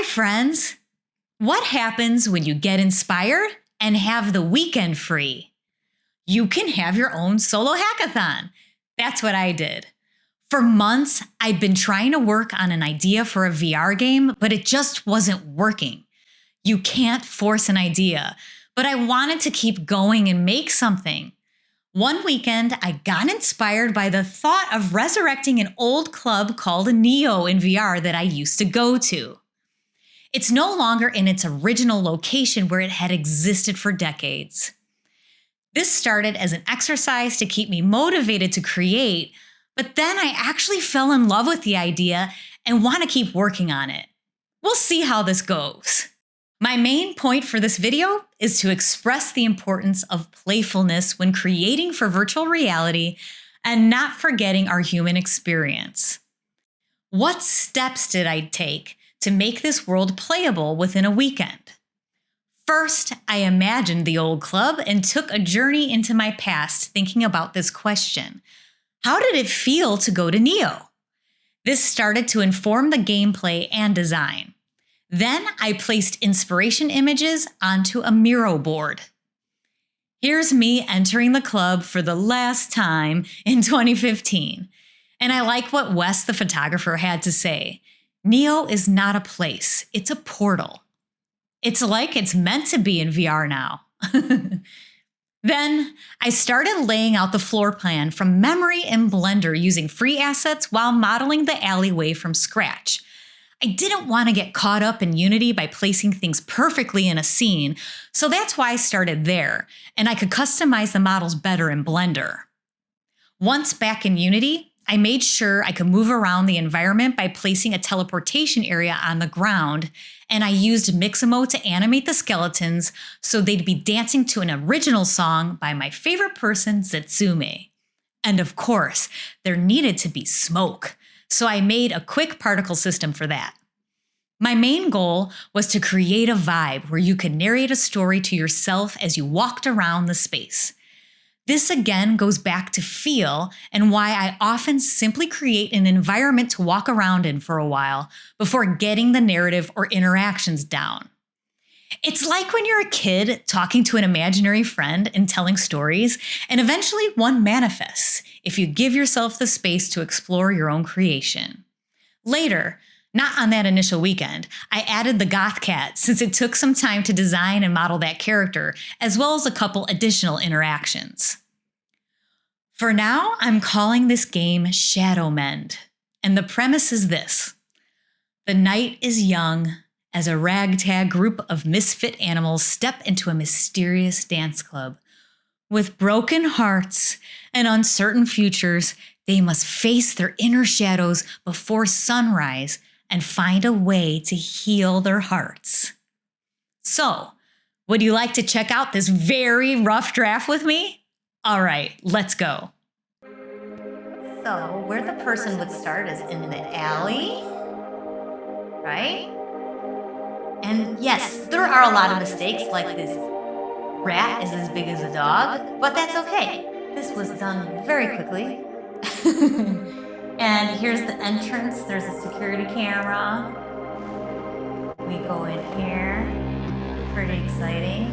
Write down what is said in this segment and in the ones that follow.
Hi, friends. What happens when you get inspired and have the weekend free? You can have your own solo hackathon. That's what I did. For months, I'd been trying to work on an idea for a VR game, but it just wasn't working. You can't force an idea, but I wanted to keep going and make something. One weekend, I got inspired by the thought of resurrecting an old club called Neo in VR that I used to go to. It's no longer in its original location where it had existed for decades. This started as an exercise to keep me motivated to create, but then I actually fell in love with the idea and want to keep working on it. We'll see how this goes. My main point for this video is to express the importance of playfulness when creating for virtual reality and not forgetting our human experience. What steps did I take to make this world playable within a weekend? First, I imagined the old club and took a journey into my past thinking about this question. How did it feel to go to Neo? This started to inform the gameplay and design. Then I placed inspiration images onto a Miro board. Here's me entering the club for the last time in 2015. And I like what Wes, the photographer, had to say. Neo is not a place, it's a portal. It's like it's meant to be in VR now. Then I started laying out the floor plan from memory in Blender using free assets while modeling the alleyway from scratch. I didn't want to get caught up in Unity by placing things perfectly in a scene, so that's why I started there, and I could customize the models better in Blender. Once back in Unity, I made sure I could move around the environment by placing a teleportation area on the ground, and I used Mixamo to animate the skeletons so they'd be dancing to an original song by my favorite person, Zetsume. And of course, there needed to be smoke, so I made a quick particle system for that. My main goal was to create a vibe where you could narrate a story to yourself as you walked around the space. This again goes back to feel and why I often simply create an environment to walk around in for a while before getting the narrative or interactions down. It's like when you're a kid talking to an imaginary friend and telling stories, and eventually one manifests if you give yourself the space to explore your own creation. Later, not on that initial weekend, I added the goth cat since it took some time to design and model that character, as well as a couple additional interactions. For now, I'm calling this game Shadow Mend, and the premise is this. The night is young as a ragtag group of misfit animals step into a mysterious dance club. With broken hearts and uncertain futures, they must face their inner shadows before sunrise and find a way to heal their hearts. So, would you like to check out this very rough draft with me? All right, let's go. So, where the person would start is in the alley, right? And yes, there are a lot of mistakes, like this rat is as big as a dog, but that's okay. This was done very quickly. And here's the entrance. There's a security camera. We go in here. Pretty exciting.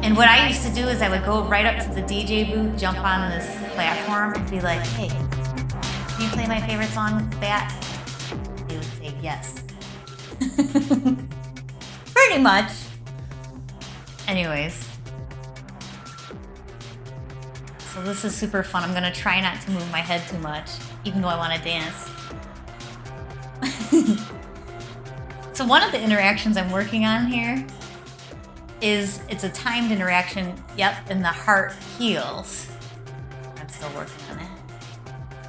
And what I used to do is I would go right up to the DJ booth, jump on this platform, and be like, hey, can you play my favorite song, Bat? They would say yes. Pretty much. Anyways. So this is super fun. I'm gonna try not to move my head too much, even though I wanna dance. So one of the interactions I'm working on here is, it's a timed interaction, yep, and the heart heals. I'm still working on it.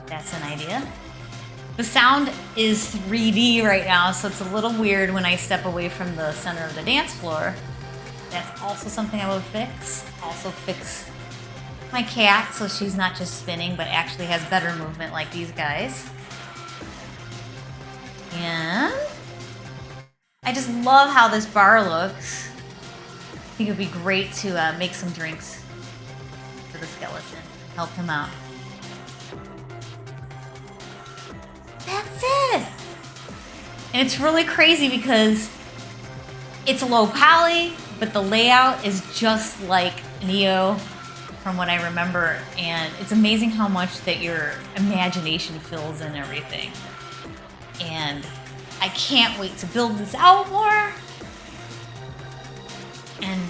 That's an idea. The sound is 3D right now, so it's a little weird when I step away from the center of the dance floor. That's also something I will fix. Also fix my cat so she's not just spinning, but actually has better movement like these guys. And I just love how this bar looks. I think it would be great to make some drinks for the skeleton. Help him out. That's it! And it's really crazy because it's low poly, but the layout is just like Neo from what I remember. And it's amazing how much that your imagination fills in everything. And I can't wait to build this out more and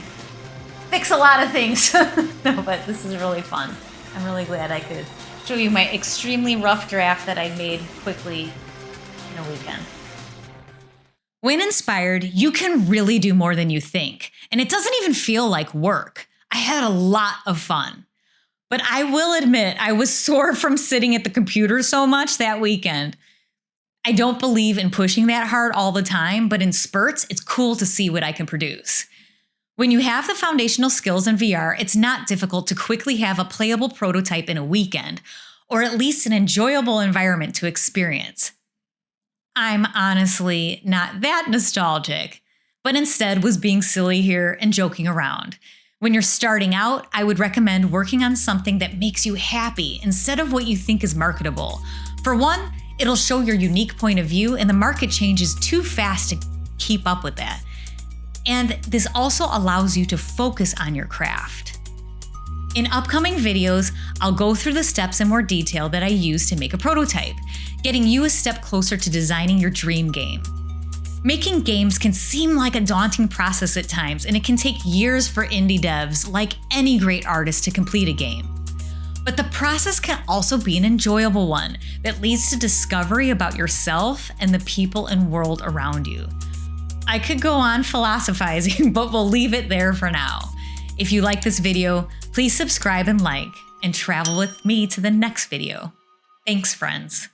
fix a lot of things. No, but this is really fun. I'm really glad I could show you my extremely rough draft that I made quickly in a weekend. When inspired, you can really do more than you think, and it doesn't even feel like work. I had a lot of fun. But I will admit, I was sore from sitting at the computer so much that weekend. I don't believe in pushing that hard all the time, but in spurts, it's cool to see what I can produce. When you have the foundational skills in VR, it's not difficult to quickly have a playable prototype in a weekend, or at least an enjoyable environment to experience. I'm honestly not that nostalgic, but instead was being silly here and joking around. When you're starting out, I would recommend working on something that makes you happy instead of what you think is marketable. For one, it'll show your unique point of view, and the market changes too fast to keep up with that. And this also allows you to focus on your craft. In upcoming videos, I'll go through the steps in more detail that I use to make a prototype, getting you a step closer to designing your dream game. Making games can seem like a daunting process at times, and it can take years for indie devs, like any great artist, to complete a game. But the process can also be an enjoyable one that leads to discovery about yourself and the people and world around you. I could go on philosophizing, but we'll leave it there for now. If you like this video, please subscribe and like, and travel with me to the next video. Thanks, friends.